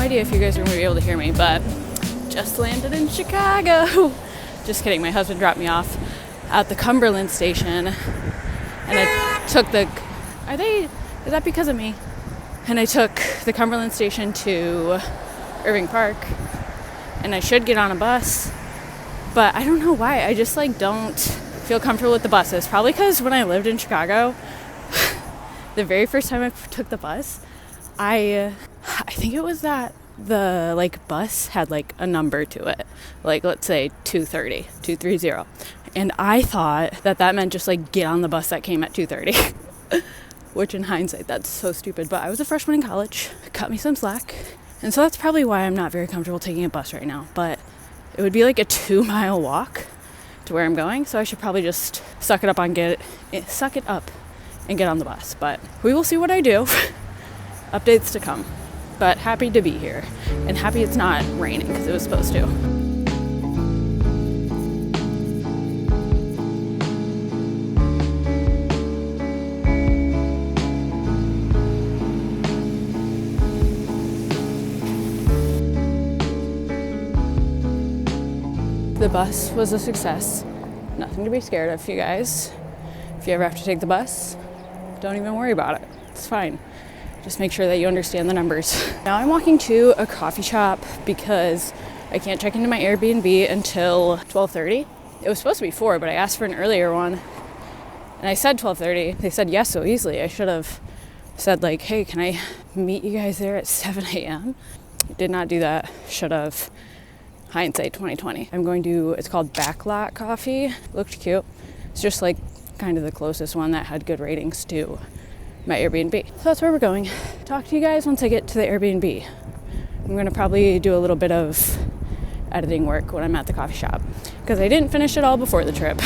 idea if you guys are going to be able to hear me, but just landed in Chicago. Just kidding. My husband dropped me off at the Cumberland station, and I took the... Is that because of me? And I took the Cumberland station to Irving Park, and I should get on a bus, but I don't know why. I just don't feel comfortable with the buses. Probably because when I lived in Chicago, the very first time I took the bus, I think it was that the bus had a number to it, let's say 230, and I thought that meant just get on the bus that came at 2:30. Which in hindsight, that's so stupid. But I was a freshman in college, cut me some slack. And so that's probably why I'm not very comfortable taking a bus right now. But it would be a 2-mile walk to where I'm going. So I should probably just suck it up and get on the bus. But we will see what I do. Updates to come. But happy to be here. And happy it's not raining because it was supposed to. The bus was a success. Nothing to be scared of, you guys. If you ever have to take the bus, don't even worry about it. It's fine. Just make sure that you understand the numbers. Now I'm walking to a coffee shop because I can't check into my Airbnb until 12:30. It was supposed to be 4, but I asked for an earlier one. And I said 12:30. They said yes so easily. I should have said hey, can I meet you guys there at 7 a.m.? Did not do that. Should have. Hindsight 2020. It's called Backlot Coffee. Looked cute. It's just kind of the closest one that had good ratings to my Airbnb. So that's where we're going. Talk to you guys once I get to the Airbnb. I'm going to probably do a little bit of editing work when I'm at the coffee shop because I didn't finish it all before the trip.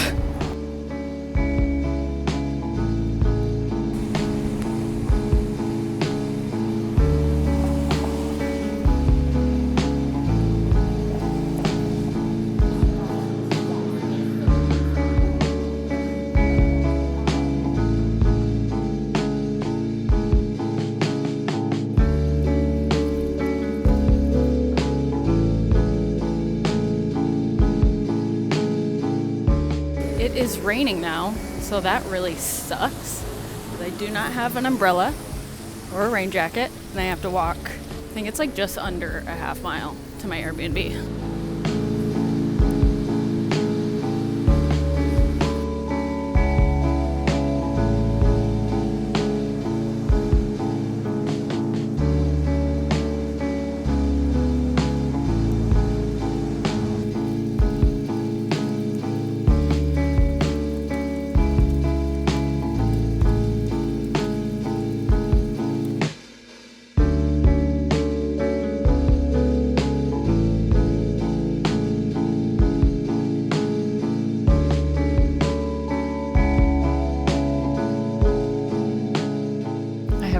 It is raining now, so that really sucks. I do not have an umbrella or a rain jacket, and I have to walk, I think it's just under a half mile to my Airbnb.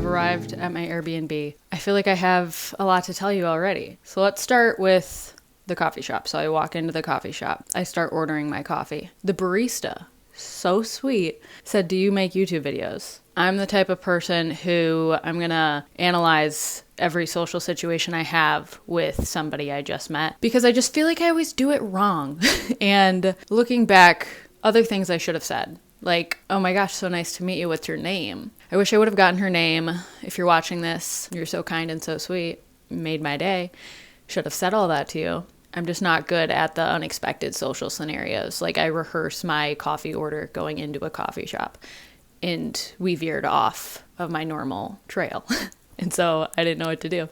Arrived at my Airbnb. I feel like I have a lot to tell you already. So let's start with the coffee shop. So I walk into the coffee shop. I start ordering my coffee. The barista, so sweet, said, "Do you make YouTube videos?" I'm the type of person who I'm going to analyze every social situation I have with somebody I just met because I just feel like I always do it wrong. And looking back, other things I should have said. Oh my gosh, so nice to meet you. What's your name? I wish I would have gotten her name. If you're watching this, you're so kind and so sweet. Made my day. Should have said all that to you. I'm just not good at the unexpected social scenarios. I rehearse my coffee order going into a coffee shop, and we veered off of my normal trail. And so I didn't know what to do.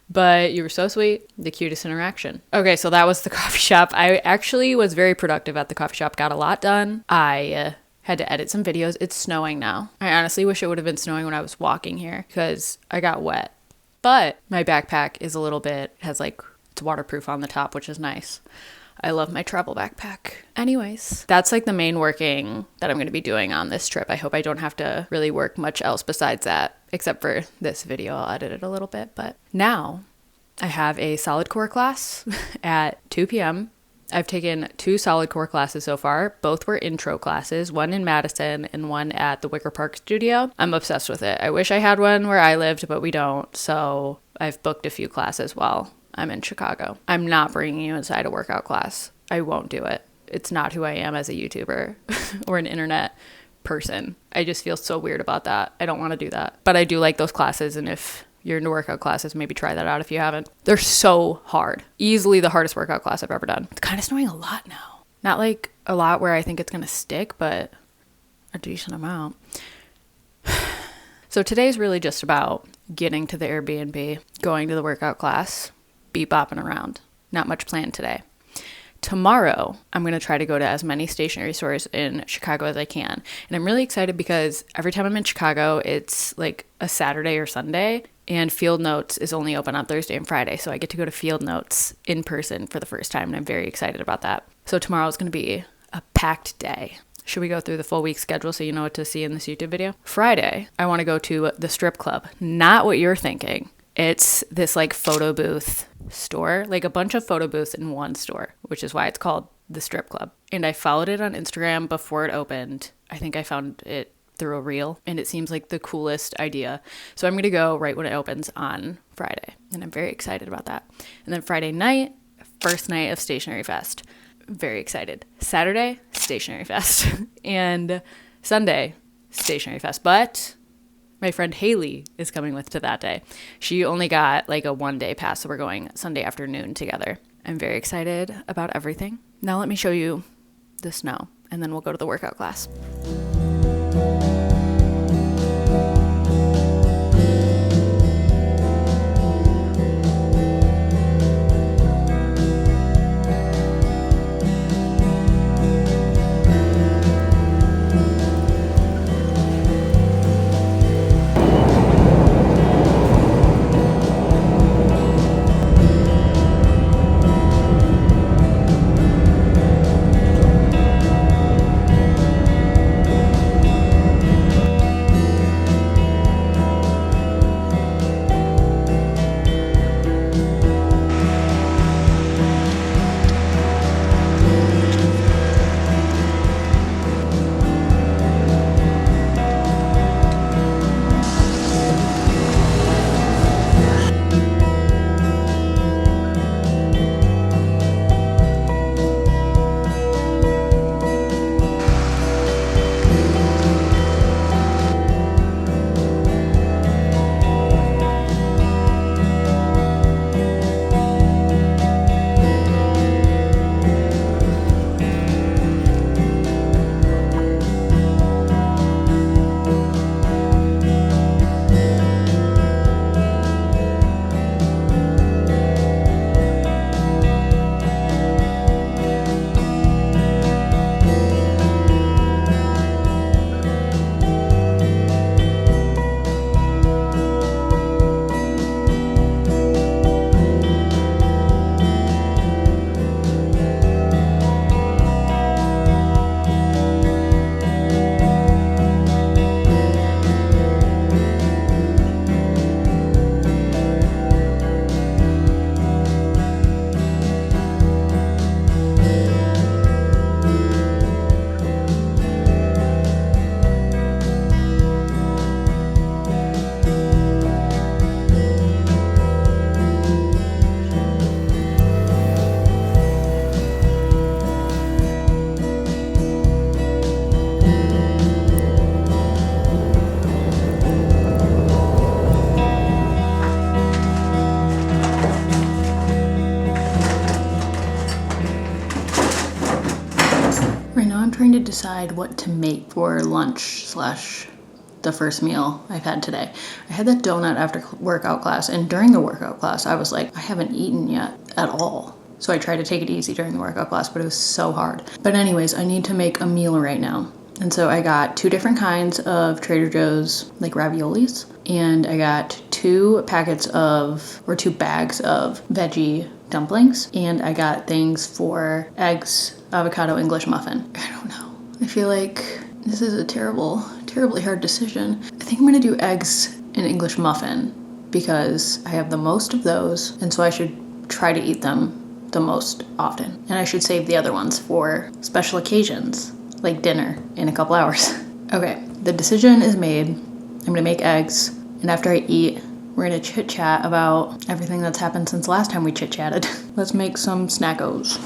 But you were so sweet. The cutest interaction. Okay, so that was the coffee shop. I actually was very productive at the coffee shop. Got a lot done. I had to edit some videos. It's snowing now. I honestly wish it would have been snowing when I was walking here because I got wet. But my backpack is a little bit, has it's waterproof on the top, which is nice. I love my travel backpack. Anyways, that's the main working that I'm going to be doing on this trip. I hope I don't have to really work much else besides that, except for this video. I'll edit it a little bit. But now I have a solid core class at 2 p.m. I've taken 2 solid core classes so far. Both were intro classes, one in Madison and one at the Wicker Park studio. I'm obsessed with it. I wish I had one where I lived, but we don't. So I've booked a few classes while I'm in Chicago. I'm not bringing you inside a workout class. I won't do it. It's not who I am as a YouTuber or an internet person. I just feel so weird about that. I don't want to do that. But I do like those classes, and if you're into workout classes, maybe try that out if you haven't. They're so hard. Easily the hardest workout class I've ever done. It's kind of snowing a lot now. Not like a lot where I think it's going to stick, but a decent amount. So today's really just about getting to the Airbnb, going to the workout class, bopping around. Not much planned today. Tomorrow, I'm going to try to go to as many stationery stores in Chicago as I can. And I'm really excited because every time I'm in Chicago, it's like a Saturday or Sunday, and Field Notes is only open on Thursday and Friday. So I get to go to Field Notes in person for the first time, and I'm very excited about that. So tomorrow is going to be a packed day. Should we go through the full week schedule so you know what to see in this YouTube video? Friday, I want to go to the strip club. Not what you're thinking. It's this like photo booth store, like a bunch of photo booths in one store, which is why it's called the strip club. And I followed it on Instagram before it opened. I think I found it through a reel, and it seems like the coolest idea. So I'm going to go right when it opens on Friday, and I'm very excited about that. And then Friday night, first night of Stationery Fest. Very excited. Saturday, Stationery Fest. And Sunday, Stationery Fest. But my friend Haley is coming with to that day. She only got like a 1-day pass, so we're going Sunday afternoon together. I'm very excited about everything. Now let me show you the snow, and then we'll go to the workout class. Trying to decide what to make for lunch / the first meal I've had today. I had that donut after workout class, and during the workout class I was like, I haven't eaten yet at all. So I tried to take it easy during the workout class, but it was so hard. But anyways, I need to make a meal right now. And so I got 2 different kinds of Trader Joe's like raviolis, and I got 2 bags of veggie dumplings, and I got things for eggs, avocado, English muffin. I don't know. I feel like this is a terribly hard decision. I think I'm gonna do eggs and English muffin because I have the most of those, and so I should try to eat them the most often. And I should save the other ones for special occasions, like dinner in a couple hours. Okay, the decision is made. I'm gonna make eggs, and after I eat, we're gonna chit chat about everything that's happened since last time we chit chatted. Let's make some snackos.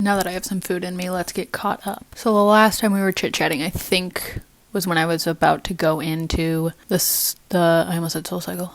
Now that I have some food in me, let's get caught up. So the last time we were chit-chatting, I think, was when I was about to go into I almost said SoulCycle.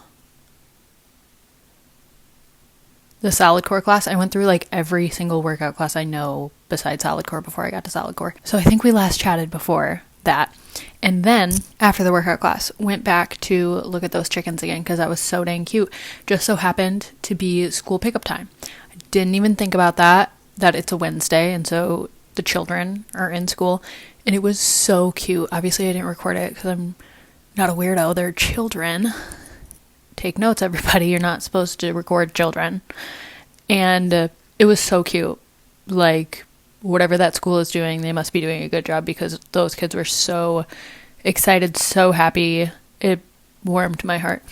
The solid core class. I went through like every single workout class I know besides solid core before I got to solid core. So I think we last chatted before that. And then after the workout class, went back to look at those chickens again because that was so dang cute. Just so happened to be school pickup time. I didn't even think about that it's a Wednesday, and so the children are in school, and it was so cute. Obviously, I didn't record it because I'm not a weirdo. They're children. Take notes, everybody. You're not supposed to record children. And it was so cute. Like, whatever that school is doing, they must be doing a good job because those kids were so excited, so happy. It warmed my heart.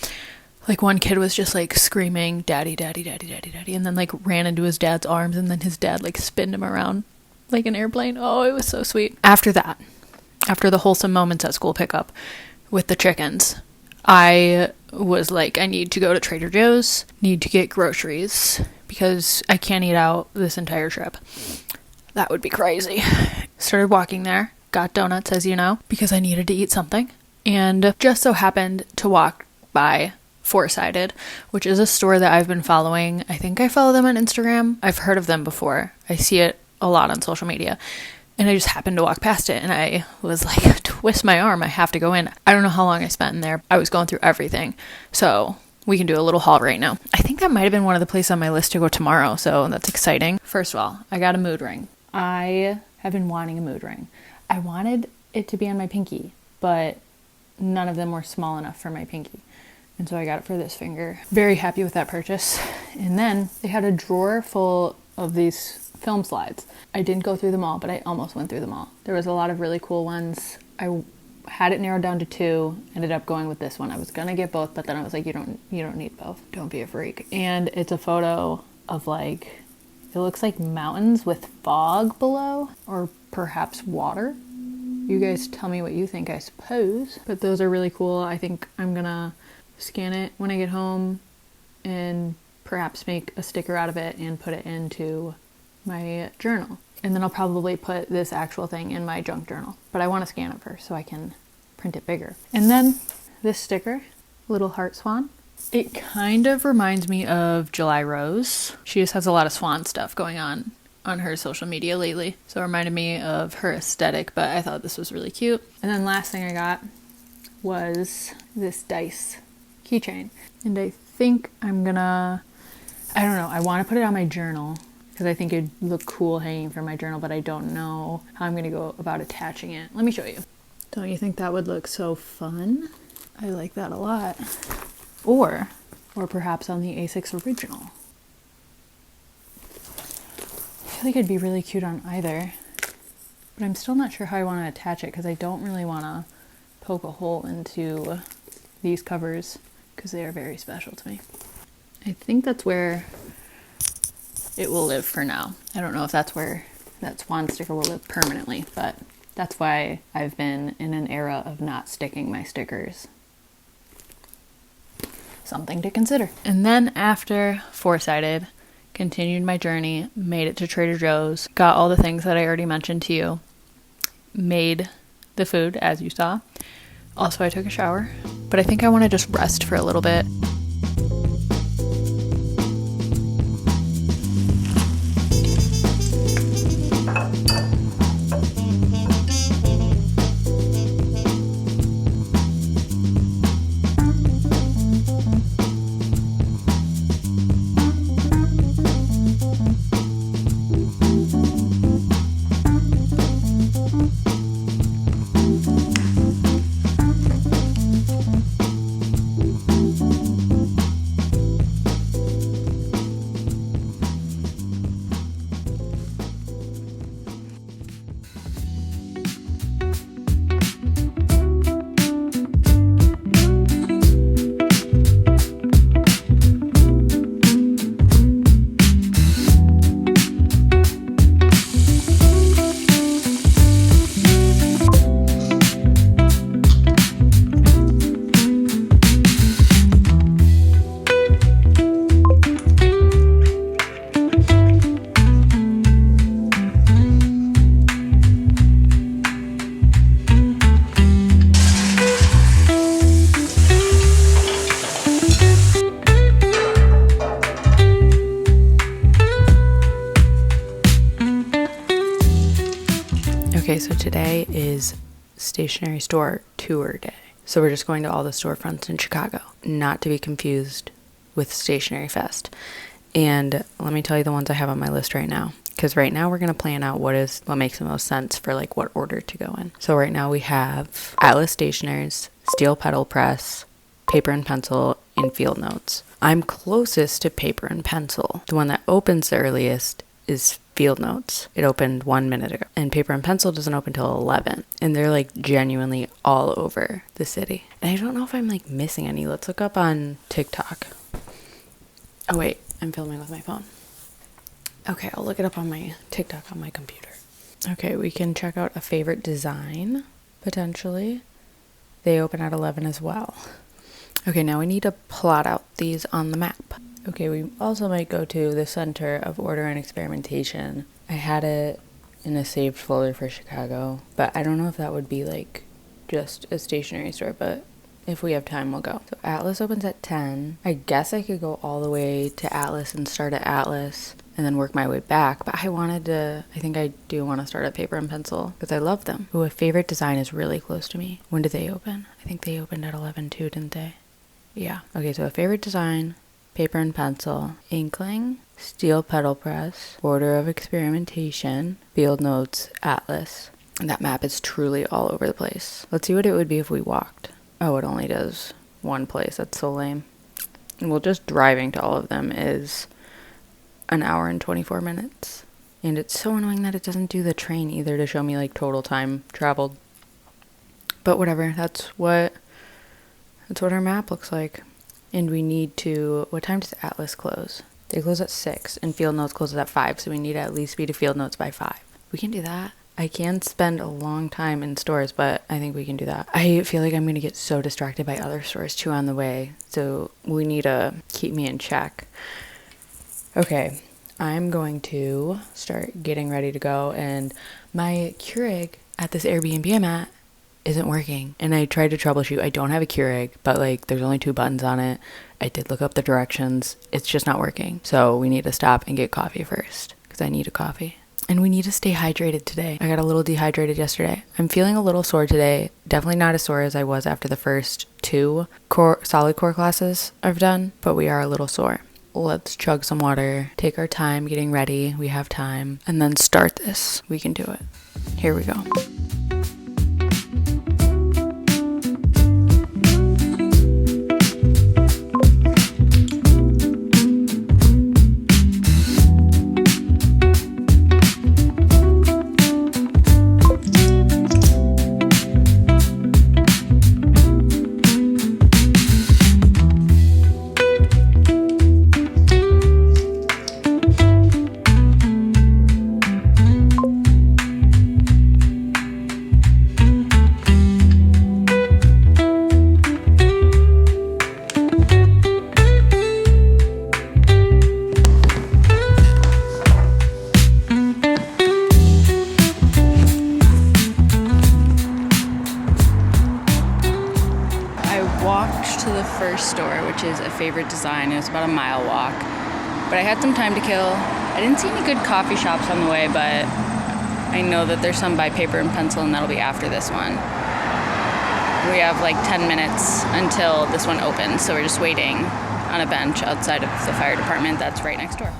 Like, one kid was just, like, screaming, "Daddy, daddy, daddy, daddy, daddy," and then, like, ran into his dad's arms, and then his dad, like, spinned him around like an airplane. Oh, it was so sweet. After that, after the wholesome moments at school pickup with the chickens, I was like, I need to go to Trader Joe's, need to get groceries, because I can't eat out this entire trip. That would be crazy. Started walking there, got donuts, as you know, because I needed to eat something, and just so happened to walk by Four-Sided, which is a store that I've been following. I think I follow them on Instagram. I've heard of them before. I see it a lot on social media. And I just happened to walk past it, and I was like, twist my arm, I have to go in. I don't know how long I spent in there. I was going through everything. So we can do a little haul right now. I think that might have been one of the places on my list to go tomorrow, so that's exciting. First of all, I got a mood ring. I have been wanting a mood ring. I wanted it to be on my pinky, but none of them were small enough for my pinky. And so I got it for this finger. Very happy with that purchase. And then they had a drawer full of these film slides. I didn't go through them all, but I almost went through them all. There was a lot of really cool ones. I had it narrowed down to 2, ended up going with this one. I was gonna get both, but then I was like, you don't need both. Don't be a freak. And it's a photo of, like, it looks like mountains with fog below, or perhaps water. You guys tell me what you think, I suppose. But those are really cool. I think I'm gonna scan it when I get home and perhaps make a sticker out of it and put it into my journal. And then I'll probably put this actual thing in my junk journal. But I want to scan it first so I can print it bigger. And then this sticker, little heart swan. It kind of reminds me of July Rose. She just has a lot of swan stuff going on her social media lately. So it reminded me of her aesthetic, but I thought this was really cute. And then last thing I got was this dice keychain. And I think I'm gonna, I don't know, I want to put it on my journal because I think it'd look cool hanging from my journal, but I don't know how I'm gonna go about attaching it. Let me show you. Don't you think that would look so fun? I like that a lot. Or perhaps on the A6 original. I feel like it'd be really cute on either, but I'm still not sure how I want to attach it because I don't really want to poke a hole into these covers because they are very special to me. I think that's where it will live for now. I don't know if that's where that swan sticker will live permanently, but that's why I've been in an era of not sticking my stickers. Something to consider. And then after Four-Sided, continued my journey, made it to Trader Joe's, got all the things that I already mentioned to you, made the food, as you saw. Also, I took a shower, but I think I want to just rest for a little bit. is Stationery Store Tour Day. So we're just going to all the storefronts in Chicago, not to be confused with Stationery Fest. And let me tell you the ones I have on my list right now, because right now we're going to plan out what makes the most sense for like what order to go in. So right now we have Atlas Stationers, Steel Pedal Press, Paper and Pencil, and Field Notes. I'm closest to Paper and Pencil. The one that opens the earliest is Field Notes. It opened 1 minute ago. And Paper and Pencil doesn't open till 11. And they're like genuinely all over the city. And I don't know if I'm like missing any. Let's look up on TikTok. Oh wait, I'm filming with my phone. Okay, I'll look it up on my TikTok on my computer. Okay, we can check out a favorite design, potentially. They open at 11 as well. Okay, now we need to plot out these on the map. Okay, we also might go to the Center of Order and Experimentation. I had it in a saved folder for Chicago, but I don't know if that would be like just a stationery store, but if we have time, we'll go. So Atlas opens at 10. I guess I could go all the way to Atlas and start at Atlas and then work my way back, but I think I do want to start at Paper and Pencil because I love them. Ooh, a favorite design is really close to me. When did they open? I think they opened at 11 too, didn't they? Yeah. Okay, so a favorite design, Paper and Pencil, Inkling, Steel Pedal Press, Order of Experimentation, Field Notes, Atlas. And that map is truly all over the place. Let's see what it would be if we walked. Oh, it only does one place. That's so lame. Well, just driving to all of them is an hour and 24 minutes. And it's so annoying that it doesn't do the train either to show me like total time traveled. But whatever, that's what our map looks like. And we need to, what time does Atlas close? They close at 6 and Field Notes closes at 5, so we need to at least be to Field Notes by 5. We can do that. I can spend a long time in stores, but I think we can do that. I feel like I'm going to get so distracted by other stores too on the way, so we need to keep me in check. Okay, I'm going to start getting ready to go, and my Keurig at this Airbnb I'm at isn't working. And I tried to troubleshoot. I don't have a Keurig, but like there's only 2 buttons on it. I did look up the directions. It's just not working. So we need to stop and get coffee first because I need a coffee. And we need to stay hydrated today. I got a little dehydrated yesterday. I'm feeling a little sore today. Definitely not as sore as I was after the first 2 solid core classes I've done, but we are a little sore. Let's chug some water, take our time getting ready. We have time, and then start this. We can do it. Here we go. To the first store, which is a favorite design. It was about a mile walk, but I had some time to kill. I didn't see any good coffee shops on the way, but I know that there's some by Paper and Pencil, and that'll be after this one. We have like 10 minutes until this one opens, so we're just waiting on a bench outside of the fire department that's right next door.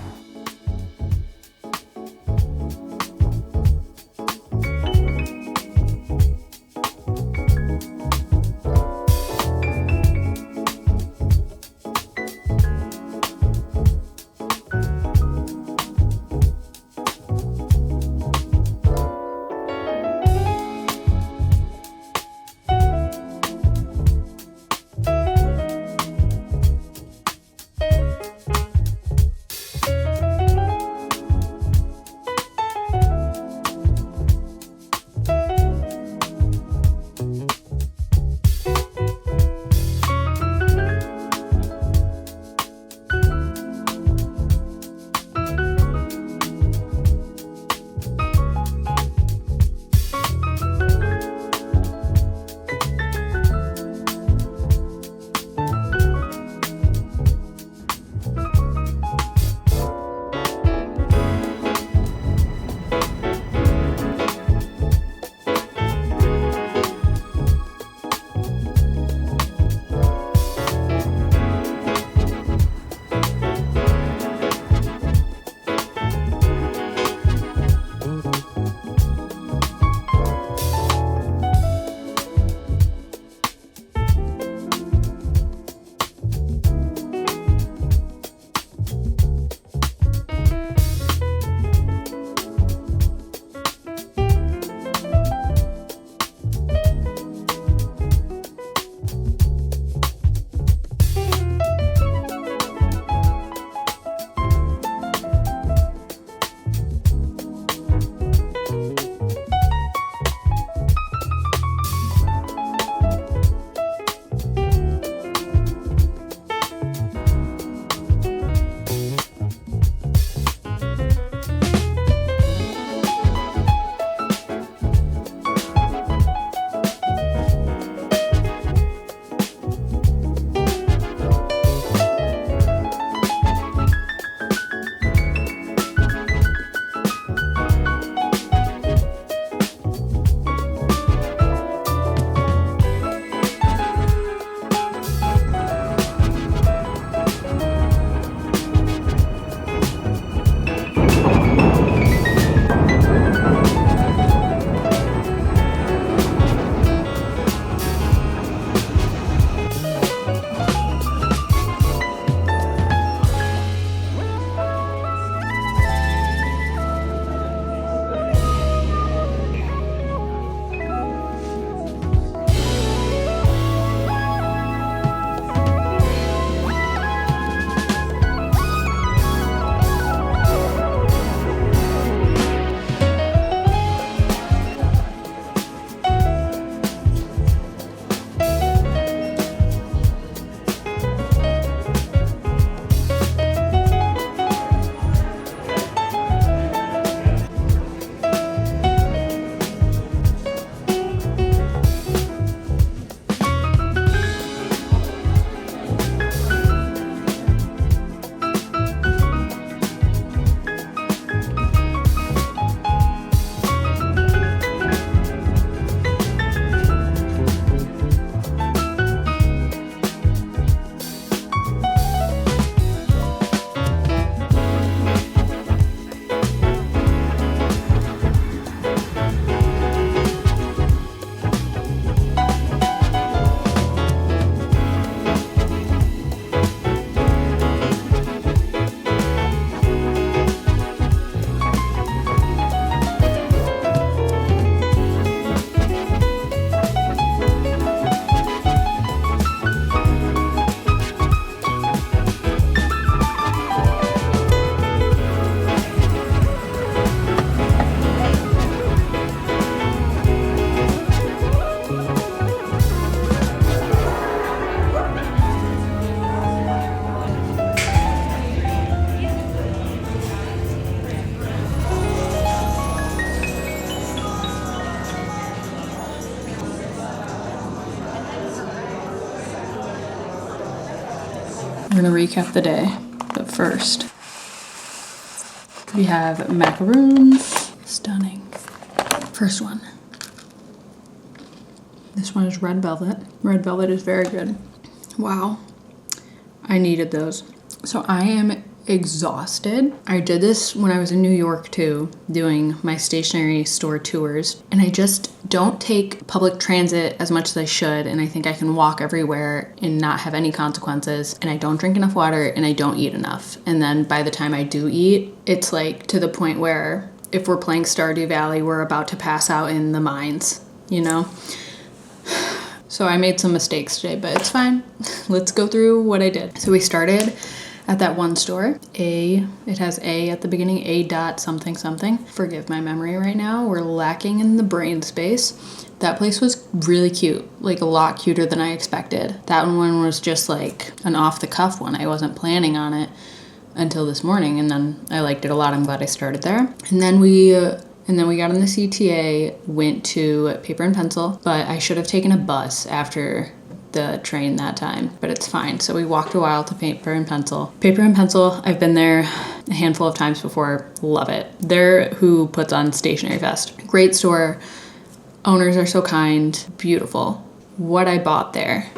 gonna recap the day, but first we have macaroons. Stunning. First one. This one is red velvet. Red velvet is very good. Wow. I needed those. So I am exhausted. I did this when I was in New York too, doing my stationery store tours, and I just don't take public transit as much as I should, and I think I can walk everywhere and not have any consequences, and I don't drink enough water, and I don't eat enough. And then by the time I do eat, it's like to the point where if we're playing Stardew Valley, we're about to pass out in the mines, you know? So I made some mistakes today, but it's fine. Let's go through what I did. So we started at that one store. It has A at the beginning, A dot something something. Forgive my memory right now. We're lacking in the brain space. That place was really cute, like a lot cuter than I expected. That one was just like an off the cuff one. I wasn't planning on it until this morning, and then I liked it a lot. I'm glad I started there. And then we got on the CTA, went to Paper and Pencil, but I should have taken a bus after the train that time, but it's fine. So we walked a while to Paper and Pencil. Paper and Pencil, I've been there a handful of times before. Love it. They're who puts on Stationery Fest. Great store. Owners are so kind. Beautiful. What I bought there,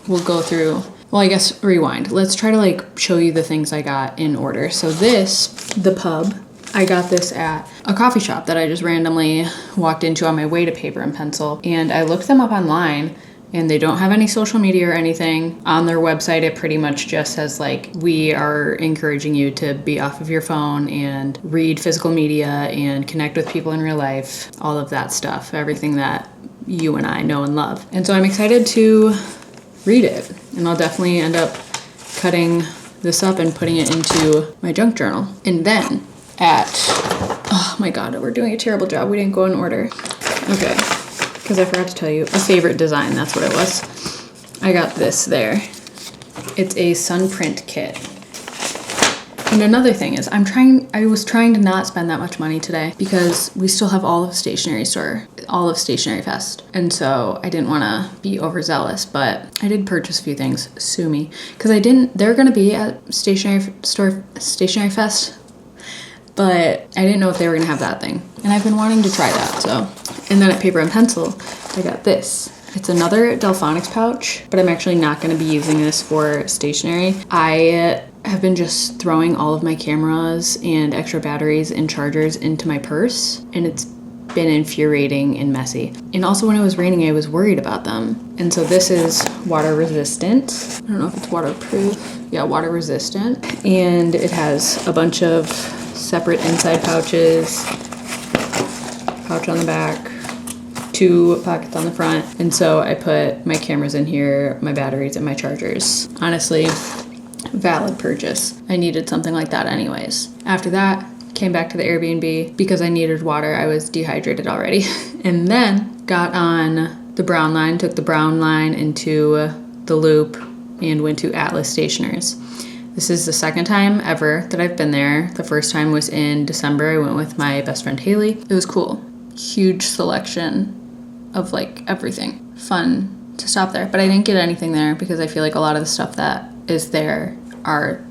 we'll go through. Well, I guess rewind. Let's try to like show you the things I got in order. So this, the pub, I got this at a coffee shop that I just randomly walked into on my way to Paper and Pencil, and I looked them up online. And they don't have any social media or anything. On their website, it pretty much just says like, we are encouraging you to be off of your phone and read physical media and connect with people in real life, all of that stuff, everything that you and I know and love. And so I'm excited to read it. And I'll definitely end up cutting this up and putting it into my junk journal. And then oh my God, we're doing a terrible job. We didn't go in order. Okay. Because I forgot to tell you, a favorite design, that's what it was. I got this there. It's a sun print kit. And another thing is, I was trying to not spend that much money today because we still have all of Stationery Fest. And so I didn't want to be overzealous, but I did purchase a few things. Sue me. Because they're going to be at Stationery Fest, but I didn't know if they were going to have that thing. And I've been wanting to try that, so. And then at Paper and Pencil, I got this. It's another Delphonics pouch, but I'm actually not going to be using this for stationery. I have been just throwing all of my cameras and extra batteries and chargers into my purse, and it's been infuriating and messy. And also when it was raining, I was worried about them. And so this is water resistant. I don't know if it's waterproof. Yeah, water resistant. And it has a bunch of separate inside pouches, pouch on the back, 2 pockets on the front. And so I put my cameras in here, my batteries, and my chargers. Honestly, valid purchase. I needed something like that anyways. After that, came back to the Airbnb because I needed water. I was dehydrated already. And then got on the brown line, took the brown line into the loop and went to Atlas Stationers. This is the second time ever that I've been there. The first time was in December. I went with my best friend Haley. It was cool. Huge selection of like everything. Fun to stop there. But I didn't get anything there because I feel like a lot of the stuff that is there are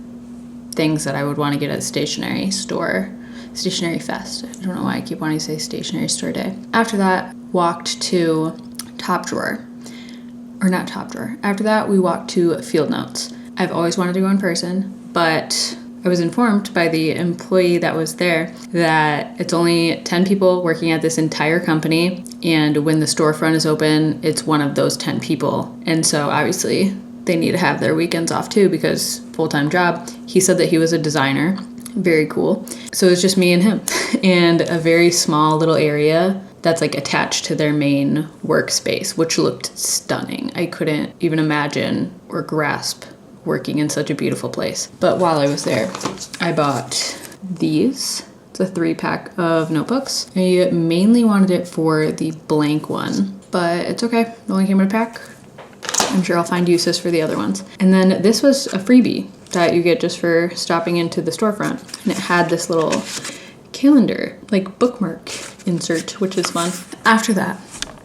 things that I would want to get at a stationery store. Stationery Fest. I don't know why I keep wanting to say stationery store day. After that, walked to Top Drawer. Or not Top Drawer. After that, we walked to Field Notes. I've always wanted to go in person, but I was informed by the employee that was there that it's only 10 people working at this entire company, and when the storefront is open, it's one of those 10 people. And so obviously they need to have their weekends off too because full-time job. He said that he was a designer. Very cool. So it was just me and him and a very small little area that's like attached to their main workspace, which looked stunning. I couldn't even imagine or grasp working in such a beautiful place. But while I was there, I bought these. It's a 3-pack of notebooks. I mainly wanted it for the blank one, but it's okay. It only came in a pack. I'm sure I'll find uses for the other ones. And then this was a freebie that you get just for stopping into the storefront. And it had this little calendar, like bookmark insert, which is fun. After that,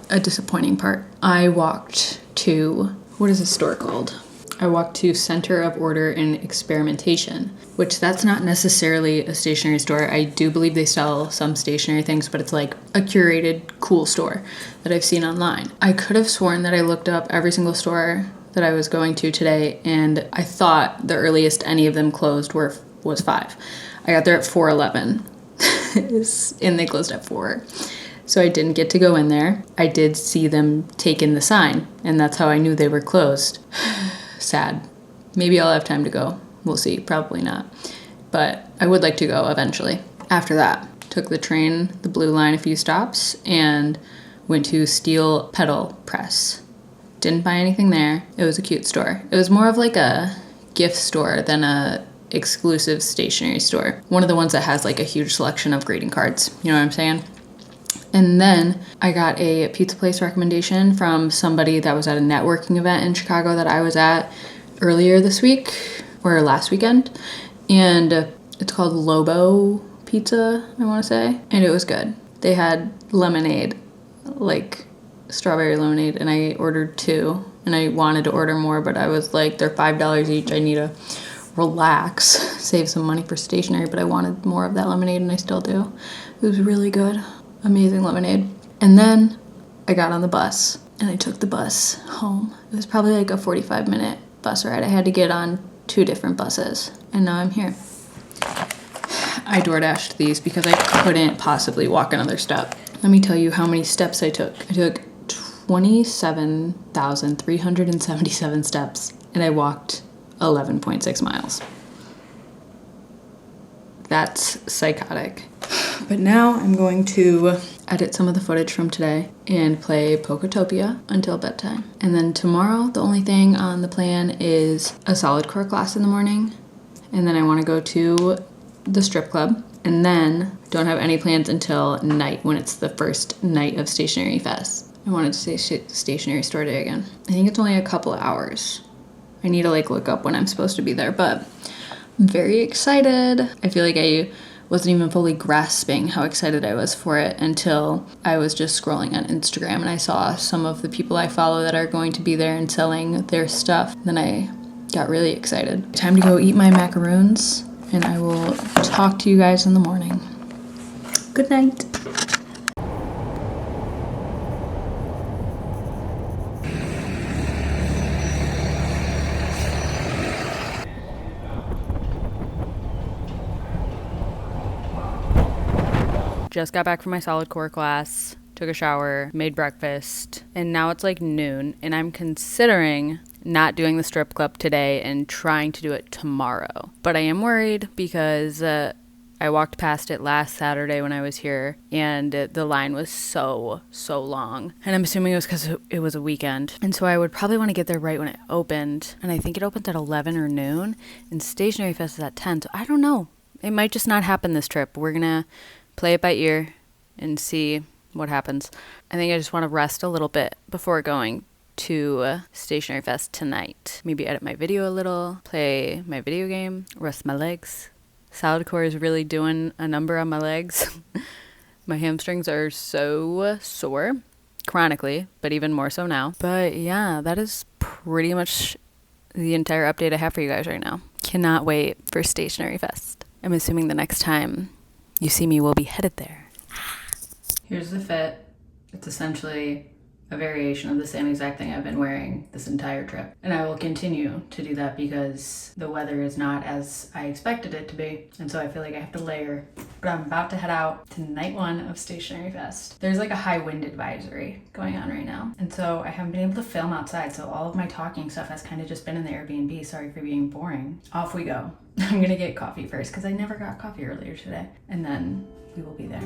a disappointing part. I walked to, what is this store called? I walked to Center of Order and Experimentation, which that's not necessarily a stationery store. I do believe they sell some stationery things, but it's like a curated, cool store that I've seen online. I could have sworn that I looked up every single store that I was going to today, and I thought the earliest any of them closed was 5. I got there at 4:11, and they closed at 4. So I didn't get to go in there. I did see them take in the sign, and that's how I knew they were closed. Sad. Maybe I'll have time to go. We'll see. Probably not. But I would like to go eventually. After that, took the train, the Blue Line, a few stops, and went to Steel Pedal Press. Didn't buy anything there. It was a cute store. It was more of like a gift store than a exclusive stationery store. One of the ones that has like a huge selection of greeting cards. You know what I'm saying? And then I got a pizza place recommendation from somebody that was at a networking event in Chicago that I was at earlier this week or last weekend. And it's called Lobo Pizza, I want to say. And it was good. They had lemonade, like strawberry lemonade, and I ordered 2. And I wanted to order more, but I was like, they're $5 each. I need to relax, save some money for stationery, but I wanted more of that lemonade, and I still do. It was really good. Amazing lemonade. And then I got on the bus and I took the bus home. It was probably like a 45-minute bus ride. I had to get on 2 different buses, and now I'm here. I DoorDashed these because I couldn't possibly walk another step. Let me tell you how many steps I took. I took 27,377 steps, and I walked 11.6 miles. That's psychotic. But now I'm going to edit some of the footage from today and play Poketopia until bedtime. And then tomorrow, the only thing on the plan is a solid core class in the morning. And then I want to go to the strip club. And then don't have any plans until night when it's the first night of Stationery Fest. I wanted to say Stationery Store Day again. I think it's only a couple of hours. I need to look up when I'm supposed to be there, but I'm very excited. I feel like I wasn't even fully grasping how excited I was for it until I was just scrolling on Instagram and I saw some of the people I follow that are going to be there and selling their stuff. Then I got really excited. Time to go eat my macaroons, and I will talk to you guys in the morning. Good night. Just got back from my solid core class, took a shower, made breakfast, and now it's like noon, and I'm considering not doing the strip club today and trying to do it tomorrow. But I am worried because I walked past it last Saturday when I was here, and the line was so long. And I'm assuming it was because it was a weekend. And so I would probably want to get there right when it opened. And I think it opened at 11 or noon, and Stationery Fest is at 10. So I don't know. It might just not happen this trip. We're going to play it by ear and see what happens. I think I just want to rest a little bit before going to Stationery Fest tonight. Maybe edit my video a little, play my video game, rest my legs. Solid core is really doing a number on my legs. My hamstrings are so sore, chronically, but even more so now. But yeah, that is pretty much the entire update I have for you guys right now. Cannot wait for Stationery Fest. I'm assuming the next time you see me, we'll be headed there. Here's the fit. It's essentially a variation of the same exact thing I've been wearing this entire trip. And I will continue to do that because the weather is not as I expected it to be. And so I feel like I have to layer. But I'm about to head out to night 1 of Stationery Fest. There's like a high wind advisory going on right now. And so I haven't been able to film outside. So all of my talking stuff has kind of just been in the Airbnb. Sorry for being boring. Off we go. I'm gonna get coffee first because I never got coffee earlier today. And then we will be there.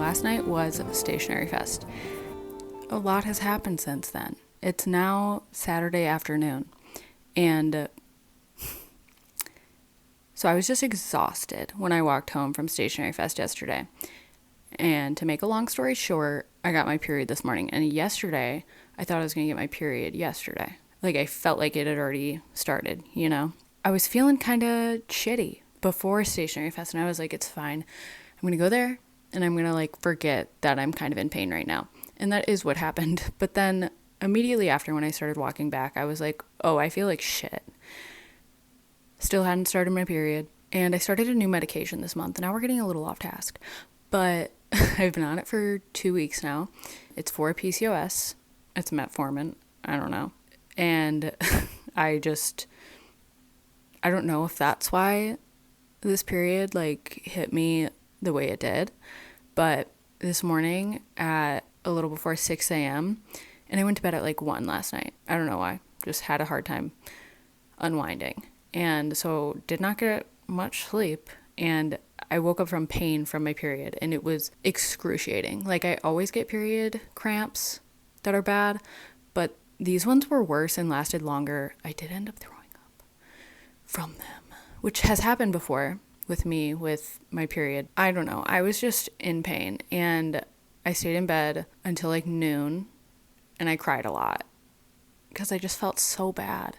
last night was Stationery Fest. A lot has happened since then. It's now Saturday afternoon, and so I was just exhausted when I walked home from Stationery Fest yesterday. And to make a long story short, I got my period this morning. And yesterday, I thought I was going to get my period yesterday. Like, I felt like it had already started, you know? I was feeling kind of shitty before Stationery Fest, and I was like, it's fine. I'm going to go there, and I'm going to, like, forget that I'm kind of in pain right now. And that is what happened. But then immediately after, when I started walking back, I was like, oh, I feel like shit. Still hadn't started my period. And I started a new medication this month. Now we're getting a little off task. But I've been on it for 2 weeks now. It's for PCOS. It's metformin. I don't know. And I don't know if that's why this period, like, hit me the way it did. But this morning at a little before 6 a.m., and I went to bed at like 1 last night. I don't know why. Just had a hard time unwinding. And so did not get much sleep. And I woke up from pain from my period, and it was excruciating. Like, I always get period cramps that are bad, but these ones were worse and lasted longer. I did end up throwing up from them, which has happened before with me with my period. I don't know. I was just in pain, and I stayed in bed until like noon, and I cried a lot because I just felt so bad.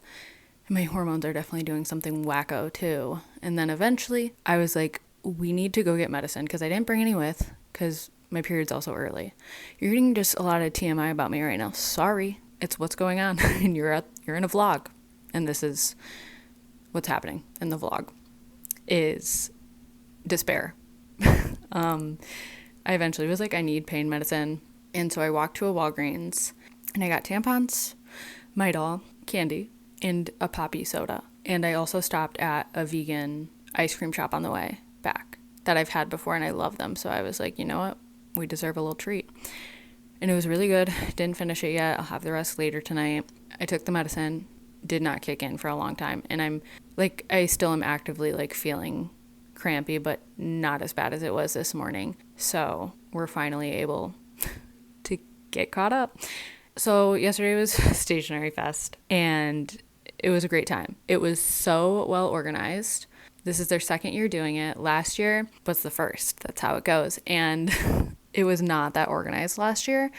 And my hormones are definitely doing something wacko too. And then eventually I was like, we need to go get medicine, because I didn't bring any with, because my period's also early. You're getting just a lot of TMI about me right now. Sorry, it's what's going on. And you're in a vlog, and this is what's happening in the vlog is despair. I eventually was like, I need pain medicine. And so I walked to a Walgreens, and I got tampons, Midol, candy, and a poppy soda. And I also stopped at a vegan ice cream shop on the way back that I've had before, and I love them. So I was like, you know what? We deserve a little treat. And it was really good. Didn't finish it yet. I'll have the rest later tonight. I took the medicine. Did not kick in for a long time. And I'm like, I still am actively like feeling crampy, but not as bad as it was this morning. So we're finally able to get caught up. So yesterday was Stationery Fest, and it was a great time. It was so well organized. This is their second year doing it. Last year was the first. That's how it goes. And it was not that organized last year,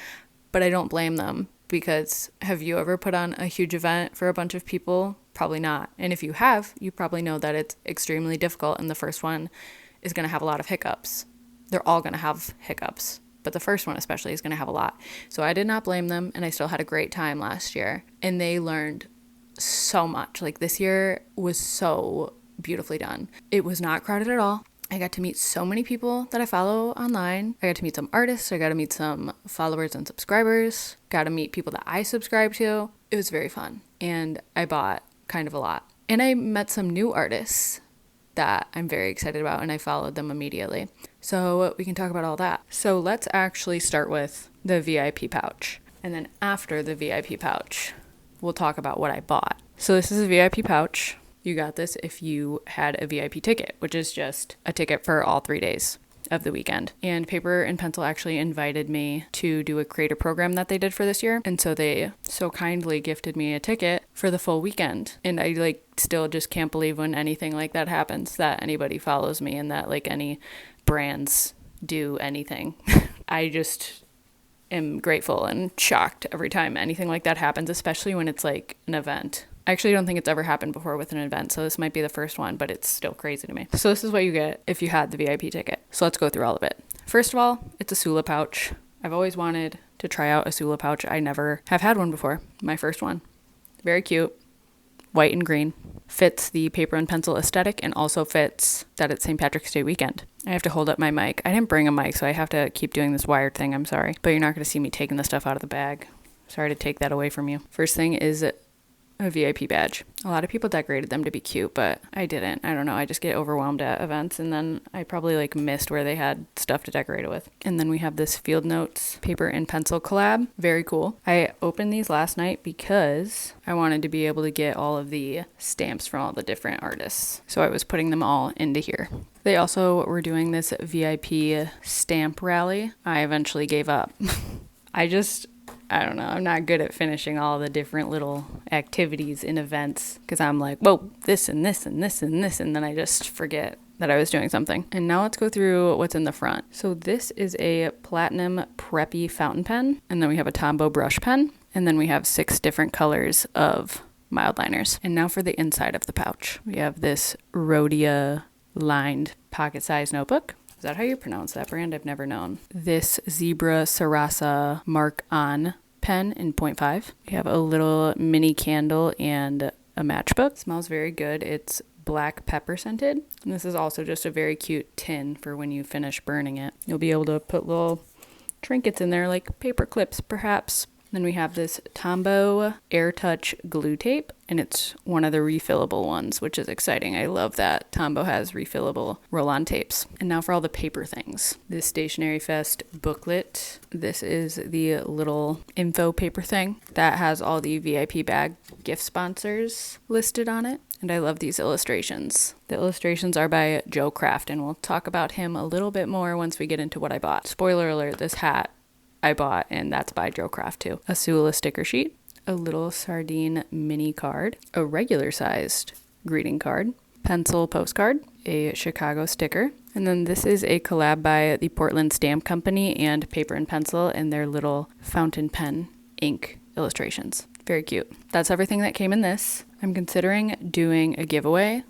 but I don't blame them, because have you ever put on a huge event for a bunch of people? Probably not. And if you have, you probably know that it's extremely difficult, and the first one is going to have a lot of hiccups. They're all going to have hiccups, but the first one especially is going to have a lot. So I did not blame them, and I still had a great time last year. And they learned so much. Like, this year was so beautifully done. It was not crowded at all. I got to meet so many people that I follow online. I got to meet some artists. I got to meet some followers and subscribers. Got to meet people that I subscribe to. It was very fun. And I bought kind of a lot. And I met some new artists that I'm very excited about, and I followed them immediately. So we can talk about all that. So let's actually start with the VIP pouch. And then after the VIP pouch, we'll talk about what I bought. So this is a VIP pouch. You got this if you had a VIP ticket, which is just a ticket for all 3 days of the weekend. And Paper and Pencil actually invited me to do a creator program that they did for this year. And so they so kindly gifted me a ticket for the full weekend. And I like still just can't believe when anything like that happens, that anybody follows me and that like any brands do anything. I just am grateful and shocked every time anything like that happens, especially when it's like an event. I actually don't think it's ever happened before with an event, so this might be the first one, but it's still crazy to me. So this is what you get if you had the VIP ticket. So let's go through all of it. First of all, it's a Sula pouch. I've always wanted to try out a Sula pouch. I never have had one before. My first one. Very cute. White and green. Fits the Paper and Pencil aesthetic, and also fits that it's St. Patrick's Day weekend. I have to hold up my mic. I didn't bring a mic, so I have to keep doing this wired thing. I'm sorry. But you're not going to see me taking the stuff out of the bag. Sorry to take that away from you. First thing is a VIP badge. A lot of people decorated them to be cute, but I didn't. I don't know. I just get overwhelmed at events, and then I probably like missed where they had stuff to decorate it with. And then we have this Field Notes paper and pencil collab. Very cool. I opened these last night because I wanted to be able to get all of the stamps from all the different artists. So I was putting them all into here. They also were doing this VIP stamp rally. I eventually gave up. I don't know. I'm not good at finishing all the different little activities in events because I'm like, whoa, this and this and this and this. And then I just forget that I was doing something. And now let's go through what's in the front. So this is a platinum preppy fountain pen. And then we have a Tombow brush pen. And then we have 6 different colors of mild liners. And now for the inside of the pouch. We have this Rhodia lined pocket-sized notebook. Is that how you pronounce that brand? I've never known. This Zebra Sarasa Mark On pen in 0.5. We have a little mini candle and a matchbook. It smells very good. It's black pepper scented. And this is also just a very cute tin for when you finish burning it. You'll be able to put little trinkets in there like paper clips perhaps. Then we have this Tombow Air Touch glue tape, and it's one of the refillable ones, which is exciting. I love that Tombow has refillable roll-on tapes. And now for all the paper things. This Stationery Fest booklet. This is the little info paper thing that has all the VIP bag gift sponsors listed on it. And I love these illustrations. The illustrations are by Joe Craft, and we'll talk about him a little bit more once we get into what I bought. Spoiler alert, this hat I bought, and that's by Joe Craft too. A Sula sticker sheet, a little sardine mini card, a regular sized greeting card, pencil postcard, a Chicago sticker, and then this is a collab by the Portland Stamp Company and Paper and Pencil and their little fountain pen ink illustrations. Very cute. That's everything that came in this. I'm considering doing a giveaway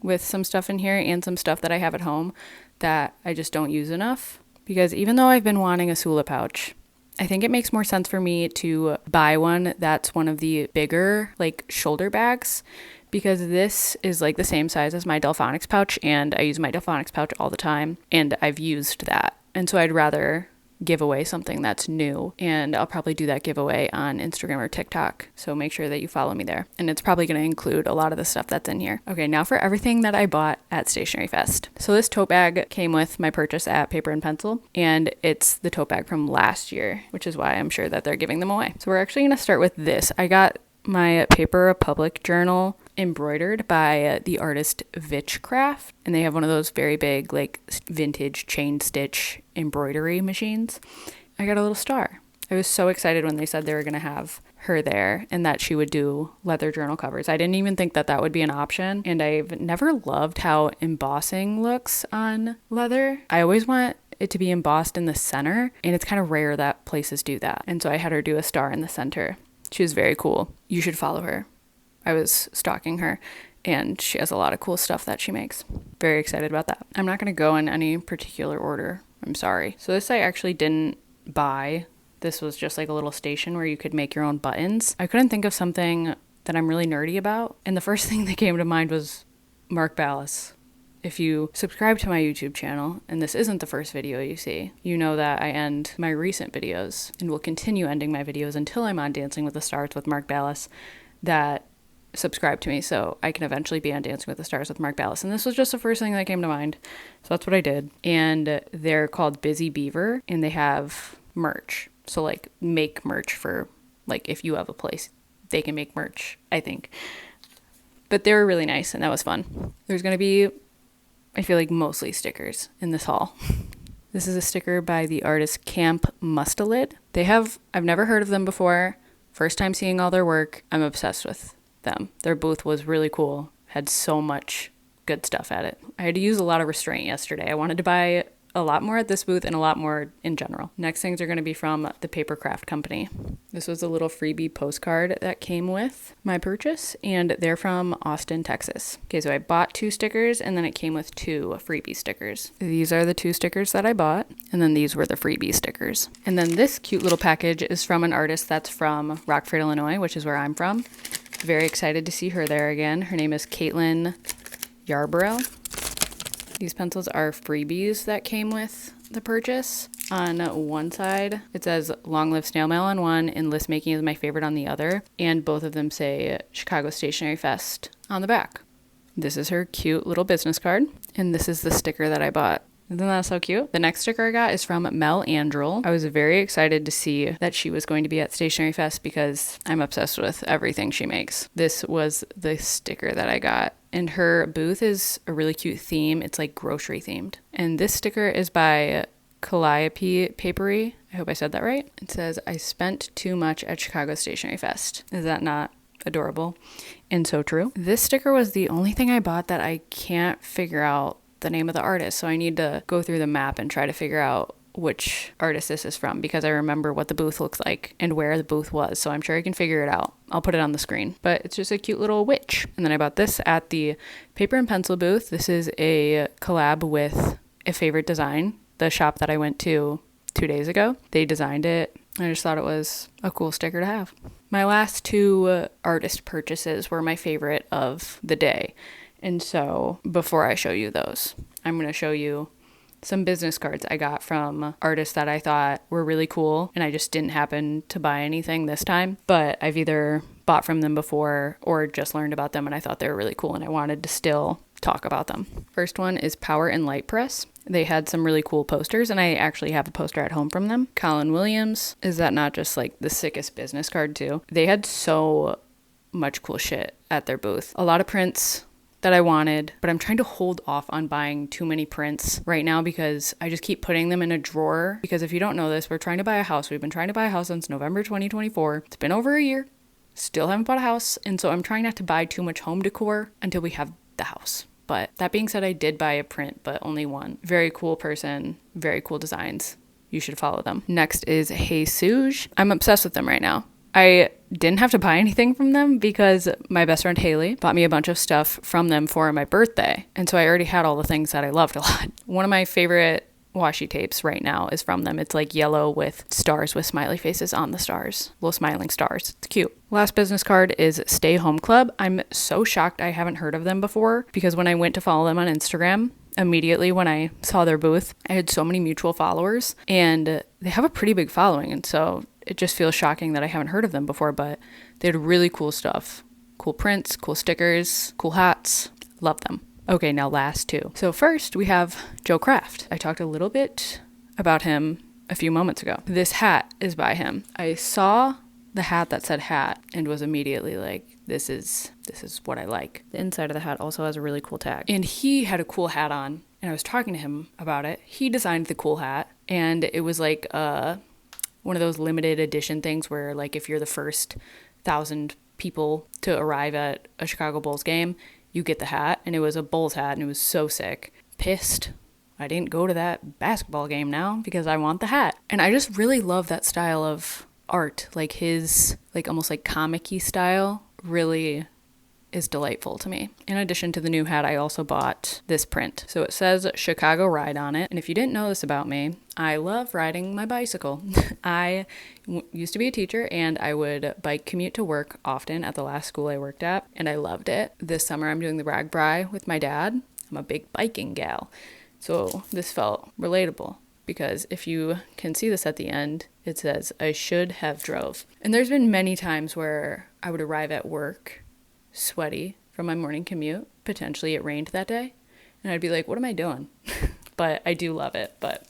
with some stuff in here and some stuff that I have at home that I just don't use enough. Because even though I've been wanting a Sula pouch, I think it makes more sense for me to buy one that's one of the bigger, like, shoulder bags. Because this is, like, the same size as my Delphonics pouch, and I use my Delphonics pouch all the time, and I've used that. And so I'd rather give away something that's new, and I'll probably do that giveaway on Instagram or TikTok, so make sure that you follow me there. And it's probably going to include a lot of the stuff that's in here. Okay, now for everything that I bought at Stationery Fest. So this tote bag came with my purchase at Paper and Pencil, and it's the tote bag from last year, which is why I'm sure that they're giving them away. So we're actually going to start with this. I got my Paper Republic journal embroidered by the artist Vitchcraft, and they have one of those very big, like, vintage chain stitch embroidery machines. I got a little star. I was so excited when they said they were going to have her there and that she would do leather journal covers. I didn't even think that that would be an option, and I've never loved how embossing looks on leather. I always want it to be embossed in the center, and it's kind of rare that places do that. And so I had her do a star in the center. She was very cool. You should follow her. I was stalking her, and she has a lot of cool stuff that she makes. Very excited about that. I'm not going to go in any particular order. I'm sorry. So this I actually didn't buy. This was just like a little station where you could make your own buttons. I couldn't think of something that I'm really nerdy about, and the first thing that came to mind was Mark Ballas. If you subscribe to my YouTube channel, and this isn't the first video you see, you know that I end my recent videos, and will continue ending my videos until I'm on Dancing with the Stars with Mark Ballas, that subscribe to me so I can eventually be on Dancing with the Stars with Mark Ballas. And this was just the first thing that came to mind. So that's what I did. And they're called Busy Beaver, and they have merch. So, like, make merch for, like, if you have a place, they can make merch, I think. But they were really nice, and that was fun. There's going to be, I feel like, mostly stickers in this haul. This is a sticker by the artist Camp Mustelid. I've never heard of them before. First time seeing all their work. I'm obsessed with them. Their booth was really cool. Had so much good stuff at it. I had to use a lot of restraint yesterday. I wanted to buy a lot more at this booth and a lot more in general. Next things are going to be from the Papercraft Company. This was a little freebie postcard that came with my purchase, and they're from Austin, Texas. Okay, so I bought 2 stickers, and then it came with 2 freebie stickers. These are the 2 stickers that I bought, and then these were the freebie stickers. And then this cute little package is from an artist that's from Rockford, Illinois, which is where I'm from. Very excited to see her there again. Her name is Caitlin Yarborough. These pencils are freebies that came with the purchase. On one side, it says long live snail mail on one and list making is my favorite on the other. And both of them say Chicago Stationery Fest on the back. This is her cute little business card. And this is the sticker that I bought. Isn't that so cute? The next sticker I got is from Mel Andrel. I was very excited to see that she was going to be at Stationery Fest because I'm obsessed with everything she makes. This was the sticker that I got. And her booth is a really cute theme. It's like grocery themed. And this sticker is by Calliope Papery. I hope I said that right. It says, I spent too much at Chicago Stationery Fest. Is that not adorable? And so true. This sticker was the only thing I bought that I can't figure out the name of the artist. So I need to go through the map and try to figure out which artist this is from because I remember what the booth looks like and where the booth was. So I'm sure I can figure it out. I'll put it on the screen. But it's just a cute little witch. And then I bought this at the paper and pencil booth. This is a collab with A Favorite Design, the shop that I went to 2 days ago. They designed it. I just thought it was a cool sticker to have. My last two artist purchases were my favorite of the day. And so before I show you those, I'm going to show you some business cards I got from artists that I thought were really cool. And I just didn't happen to buy anything this time. But I've either bought from them before or just learned about them and I thought they were really cool and I wanted to still talk about them. First one is Power and Light Press. They had some really cool posters and I actually have a poster at home from them. Colin Williams. Is that not just like the sickest business card too? They had so much cool shit at their booth. A lot of prints that I wanted, but I'm trying to hold off on buying too many prints right now because I just keep putting them in a drawer. Because if you don't know this, we're trying to buy a house. We've been trying to buy a house since November 2024. It's been over a year. Still haven't bought a house. And so I'm trying not to buy too much home decor until we have the house. But that being said, I did buy a print, but only one. Very cool person, very cool designs. You should follow them. Next is Hey Suge. I'm obsessed with them right now. I didn't have to buy anything from them because my best friend Haley bought me a bunch of stuff from them for my birthday. And so I already had all the things that I loved a lot. One of my favorite washi tapes right now is from them. It's like yellow with stars with smiley faces on the stars. Little smiling stars. It's cute. Last business card is Stay Home Club. I'm so shocked I haven't heard of them before because when I went to follow them on Instagram, immediately when I saw their booth, I had so many mutual followers and they have a pretty big following. And so it just feels shocking that I haven't heard of them before, but they had really cool stuff. Cool prints, cool stickers, cool hats. Love them. Okay, now last two. So first we have Joe Craft. I talked a little bit about him a few moments ago. This hat is by him. I saw the hat that said hat and was immediately like, this is what I like. The inside of the hat also has a really cool tag. And he had a cool hat on and I was talking to him about it. He designed the cool hat and it was like one of those limited edition things where like if you're the first 1,000 people to arrive at a Chicago Bulls game, you get the hat. And it was a Bulls hat and it was so sick. Pissed I didn't go to that basketball game now because I want the hat. And I just really love that style of art. Like his like almost like comic-y style really is delightful to me. In addition to the new hat, I also bought this print. So it says Chicago Ride on it. And if you didn't know this about me, I love riding my bicycle. I used to be a teacher and I would bike commute to work often at the last school I worked at. And I loved it. This summer I'm doing the Ragbri with my dad. I'm a big biking gal. So this felt relatable because if you can see this at the end, it says I should have drove. And there's been many times where I would arrive at work sweaty from my morning commute. Potentially it rained that day. And I'd be like, what am I doing? But I do love it. But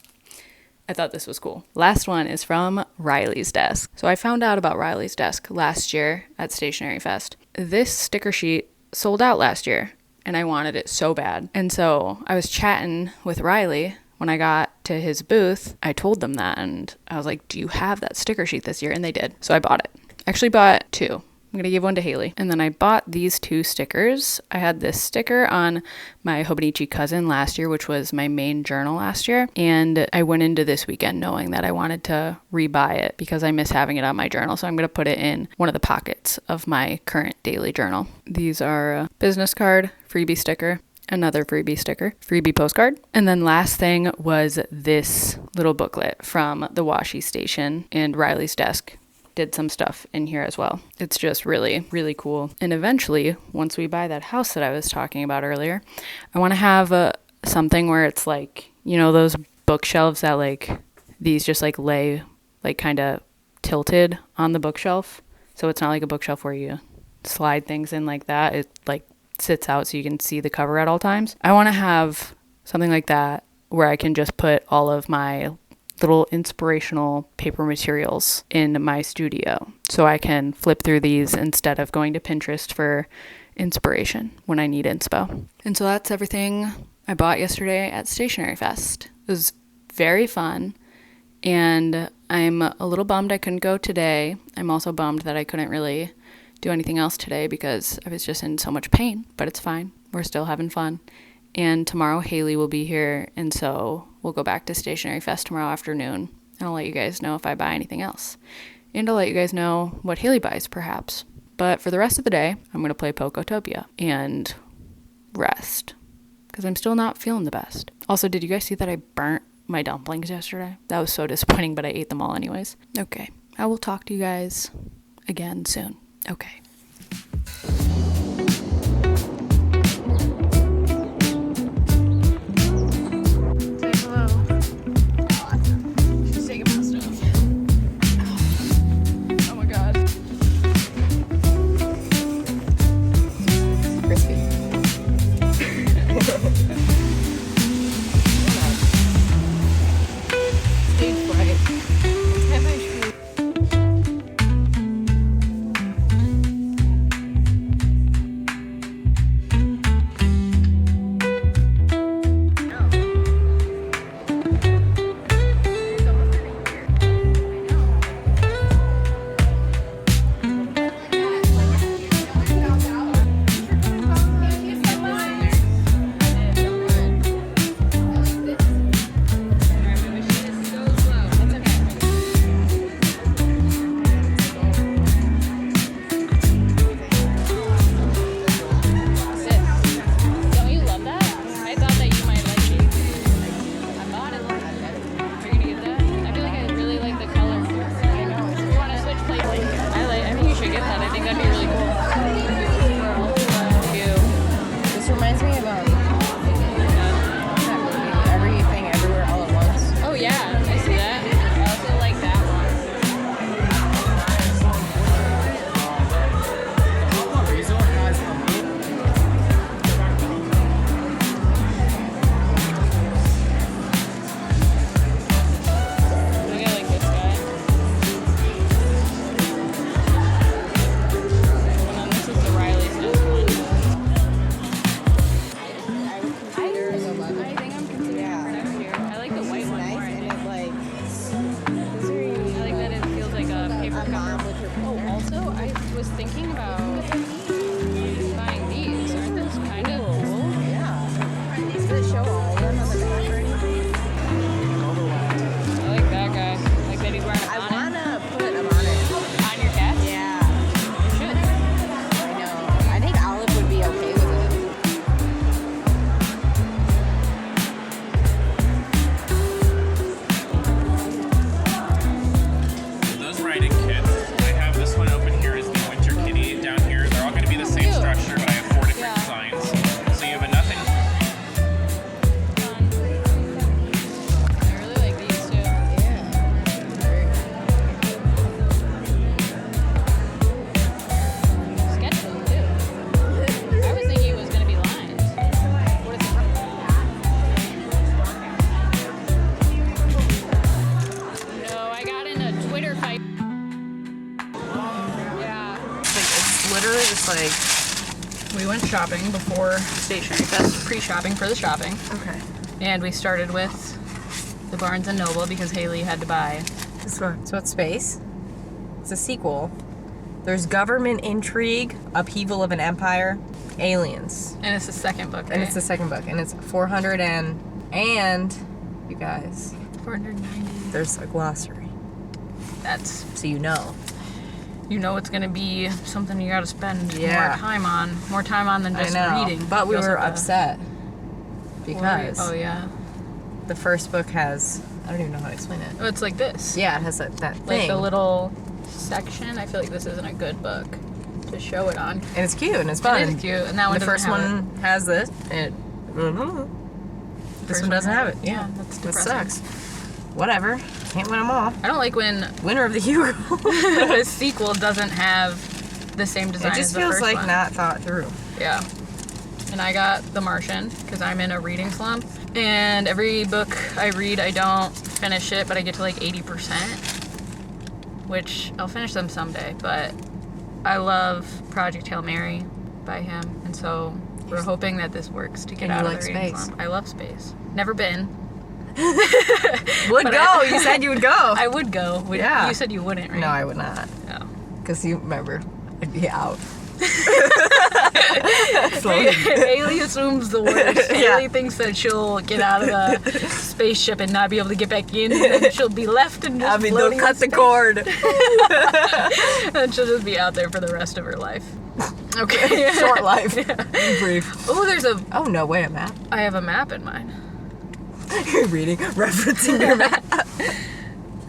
I thought this was cool. Last one is from Riley's Desk. So I found out about Riley's Desk last year at Stationery Fest. This sticker sheet sold out last year and I wanted it so bad. And so I was chatting with Riley when I got to his booth. I told them that and I was like, do you have that sticker sheet this year? And they did. So I bought it. Actually bought two. I'm going to give one to Haley. And then I bought these two stickers. I had this sticker on my Hobonichi cousin last year, which was my main journal last year. And I went into this weekend knowing that I wanted to rebuy it because I miss having it on my journal. So I'm going to put it in one of the pockets of my current daily journal. These are a business card, freebie sticker, another freebie sticker, freebie postcard. And then last thing was this little booklet from the washi station and Riley's Desk. Did some stuff in here as well. It's just really, really cool. And eventually, once we buy that house that I was talking about earlier, I want to have something where it's like, you know, those bookshelves that like these just like lay like kind of tilted on the bookshelf. So it's not like a bookshelf where you slide things in like that. It like sits out so you can see the cover at all times. I want to have something like that where I can just put all of my little inspirational paper materials in my studio. So I can flip through these instead of going to Pinterest for inspiration when I need inspo. And so that's everything I bought yesterday at Stationery Fest. It was very fun, and I'm a little bummed I couldn't go today. I'm also bummed that I couldn't really do anything else today because I was just in so much pain, but it's fine. We're still having fun. And tomorrow Haley will be here, and so we'll go back to Stationery Fest tomorrow afternoon, and I'll let you guys know if I buy anything else. And I'll let you guys know what Haley buys, perhaps. But for the rest of the day, I'm going to play Pokotopia and rest, because I'm still not feeling the best. Also, did you guys see that I burnt my dumplings yesterday? That was so disappointing, but I ate them all anyways. Okay, I will talk to you guys again soon. Okay. We went shopping before Stationery Fest, pre-shopping for the shopping. Okay. And we started with the Barnes & Noble because Haley had to buy. So it's space. It's a sequel. There's government intrigue, upheaval of an empire, aliens. And it's the second book, right? And it's the second book. And it's 400 and you guys. 490. There's a glossary. That's... So you know. You know it's going to be something you got to spend more time on than just reading. But we were upset because the first book has, I don't even know how to explain it. Oh, it's like this. Yeah, it has that thing. Like a little section. I feel like this isn't a good book to show it on. And it's cute and it's fun. It is cute. And that one the first one has this. This one doesn't have it. Yeah, that's depressing. That sucks. Whatever. Can't win them all. I don't like when Winner of the Hugo. a sequel doesn't have the same design It as just the feels first like one. not thought through. Yeah. And I got The Martian because I'm in a reading slump. And every book I read, I don't finish it, but I get to like 80%, which I'll finish them someday. But I love Project Hail Mary by him. And so we're hoping that this works to get And out you of like the reading space. slump. I love space. Never been. Would But go. You said you would go. I would go. Yeah. You said you wouldn't, right? No, I would not. No. Because you remember, I'd be out. Haley assumes the worst. Yeah. Haley thinks that she'll get out of the spaceship and not be able to get back in, and then she'll be left and just I mean, floating they'll in cut the space. cord. And she'll just be out there for the rest of her life. Okay. Short life. Brief. Oh, Oh, no, wait, a map? I have a map in mine. You're reading, referencing your map.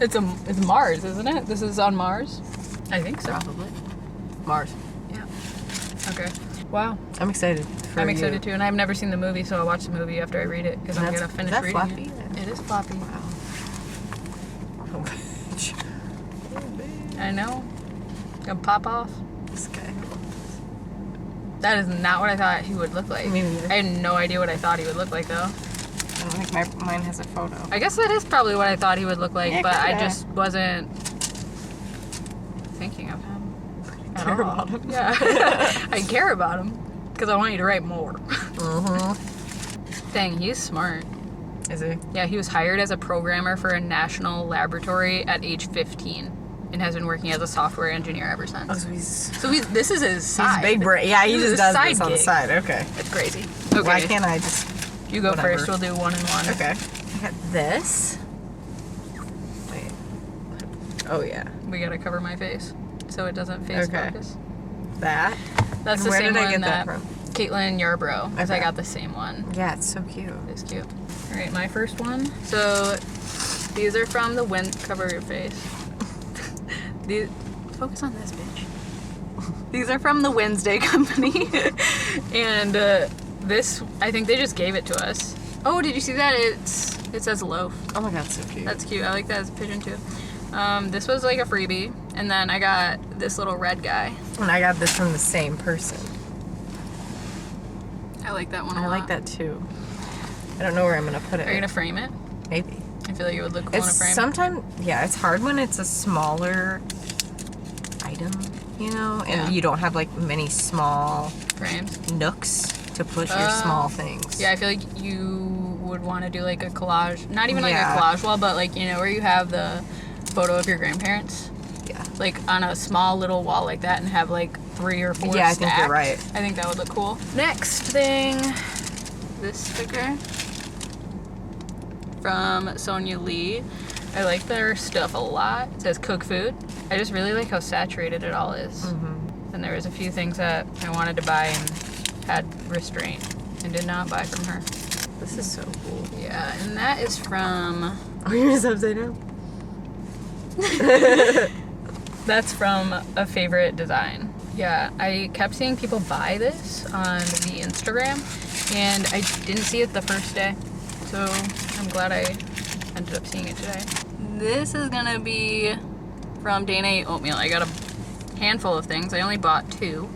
It's Mars, isn't it? This is on Mars? I think so. Probably. Mars. Yeah. Okay. Wow. I'm excited. I'm excited too, and I've never seen the movie, so I'll watch the movie after I read it because I'm That's- gonna finish is that reading floppy? it. It is floppy. Wow. I know. Gonna pop off. This guy. That is not what I thought he would look like. Me neither. I had no idea what I thought he would look like though. I don't think mine has a photo. I guess that is probably what I thought he would look like, Yeah, but I kinda. just wasn't thinking of him. At Care all. about him. Yeah. I care about him because I want you to write more. Mm-hmm. Dang, he's smart. Is he? Yeah, he was hired as a programmer for a national laboratory at age 15 and has been working as a software engineer ever since. Oh, so he's This is his side. big brain. Yeah, he This is just his does this side on the gig. side. Okay. It's crazy. Okay. Why can't I just... You go whatever. first. We'll do one and one. Okay. I got this. Wait. Oh, yeah. We gotta cover my face so it doesn't face Okay. focus. That. That's And the where same did I one get that that from? Caitlin Yarbrough, because I Okay. got the same one. Yeah, it's so cute. It's cute. All right, my first one. So these are from the cover your face. These, focus on this, bitch. These are from the Wednesday Company, and this I think they just gave it to us. Oh, did you see that? It says loaf. Oh my god, so cute. That's cute. I like that as a pigeon too. This was like a freebie, and then I got this little red guy. And I got this from the same person. I like that one a I lot. like that too. I don't know where I'm gonna put it. Are you gonna frame it? Maybe. I feel like it would look cool in a It's frame. sometimes, yeah, it's hard when it's a smaller item, you know, and Yeah. you don't have like many small Frames. nooks to put your small things. Yeah, I feel like you would want to do like a collage. Not even like Yeah. a collage wall, but like, you know, where you have the photo of your grandparents. Yeah. Like on a small little wall like that and have like 3 or 4 Yeah, I stacked. think you're right. I think that would look cool. Next thing, this sticker from Sonia Lee. I like their stuff a lot. It says cook food. I just really like how saturated it all is. Mm-hmm. And there was a few things that I wanted to buy and had restraint and did not buy from her. This is so cool. Yeah, and that is from... Oh, yours upside down? That's from a favorite design. Yeah, I kept seeing people buy this on the Instagram, and I didn't see it the first day, so I'm glad I ended up seeing it today. This is gonna be from Dana Ate Oatmeal. I got a handful of things. I only bought 2.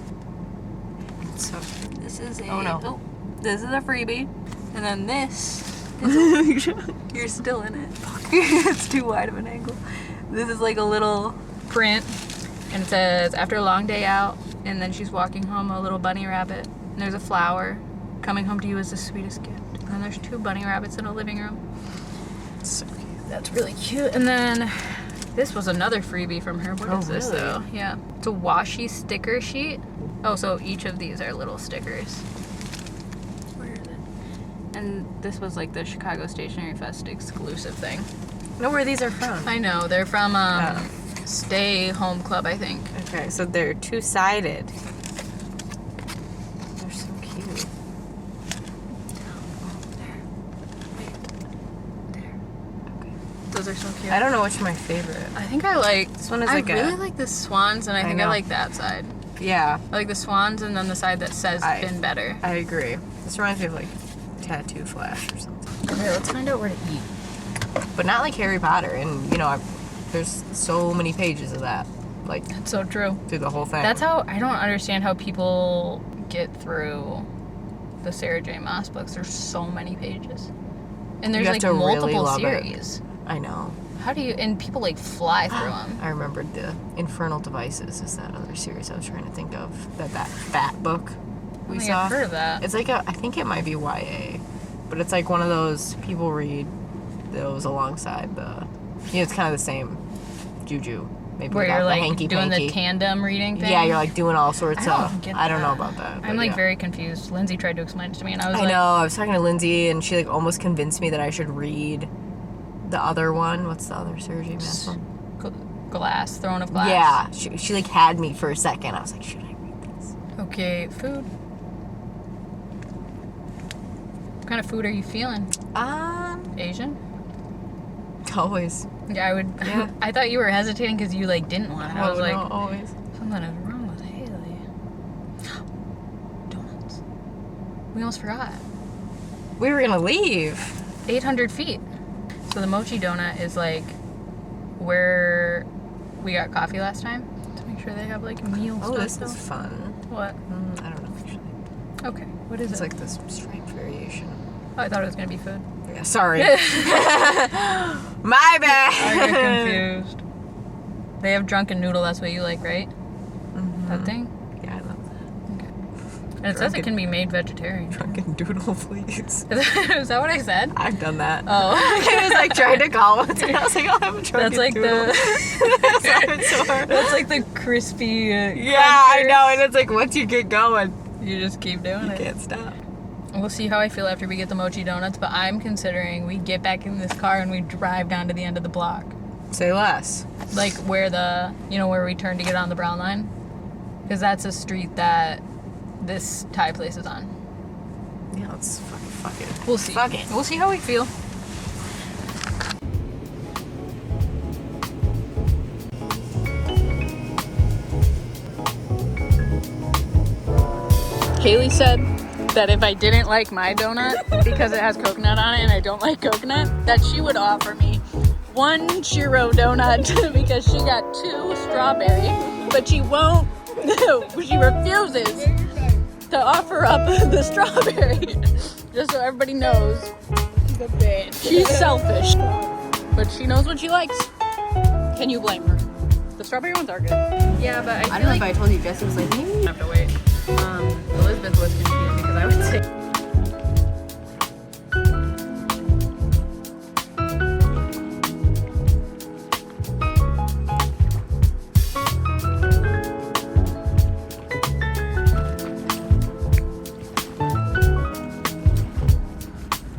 So This is a... Oh, no. Oh, this is a freebie. And then this is you're still in it. It's too wide of an angle. This is like a little print, and it says, after a long day out, and then she's walking home, a little bunny rabbit, and there's a flower. Coming home to you is the sweetest gift. And then there's 2 bunny rabbits in a living room. so cute. That's really cute. And then this was another freebie from her. What is Oh, this really? though? Yeah. It's a washi sticker sheet. Oh, so each of these are little stickers. Where is it? And this was like the Chicago Stationery Fest exclusive thing. Know where these are from? I know. They're from Oh. Stay Home Club, I think. Okay, so they're 2-sided. They're so cute. Those are so cute. I don't know which my favorite. I think I like... This one is I like really a... like the swans, and I think I know. like that side. Yeah, I like the swans and then the side that says been better. I agree. This reminds me of like Tattoo Flash or something. Okay, let's find out where to eat. But not like Harry Potter, and you know, there's so many pages of that. Like, That's so true. Through the whole thing. That's how I don't understand how people get through the Sarah J. Maas books. There's so many pages, and there's like multiple series. I know. How do you? And people like fly through them. I remembered the Infernal Devices is that other series I was trying to think of. That fat book we saw. I've heard of that. It's like I think it might be YA, but it's like one of those people read those alongside the. You know, it's kind of the same juju. Maybe where you're like hanky doing panky. the tandem reading thing. Yeah, you're like doing all sorts of. Get I don't that. know about that. I'm like very confused. Lindsay tried to explain it to me, and I was I like, know. I was talking to Lindsay, and she like almost convinced me that I should read the other one. What's the other Sarah J. Maas one? Glass, Throne of Glass. Yeah, she like had me for a second. I was like, should I read this? Okay, food. What kind of food are you feeling? Asian? Always. Yeah, I would. Yeah. I thought you were hesitating because you like didn't want it. I was like, no, always. something is wrong with Haley. Donuts. We almost forgot. We were gonna leave. 800 feet. So the mochi donut is like where we got coffee last time. To make sure they have like meal stuff. Oh, this though. is fun. What? I don't know actually. Okay. What is It's it? like this stripe variation. Oh, I thought it was gonna be food. Yeah, sorry. My I bad. get confused. They have drunken noodle. That's what you like, right? Mm-hmm. That thing. Yeah, I love that. Okay. And it says it can be made vegetarian. Drunken doodle, please. Is that what I said? I've done that. Oh. I was like trying to call once, and I was like, I'll have a drunken That's like doodle. the. That's like the crispy. Yeah, I know, and it's like once you get going, You just keep doing you it. can't stop. We'll see how I feel after we get the mochi donuts, but I'm considering we get back in this car and we drive down to the end of the block. Say less. Like where where we turn to get on the brown line. Because that's a street that this Thai place is on. Yeah, let's fuck it. We'll see. Fuck it. We'll see how we feel. Kaylee said that if I didn't like my donut because it has coconut on it and I don't like coconut, that she would offer me one churro donut because she got 2 strawberry, but she won't, she refuses to offer up the strawberry. Just so everybody knows, she's a bitch. She's selfish, but she knows what she likes. Can you blame her? The strawberry ones are good. Yeah, but I don't know if I told you, Jesse was like, maybe. I have to wait. Elizabeth was confused because I would say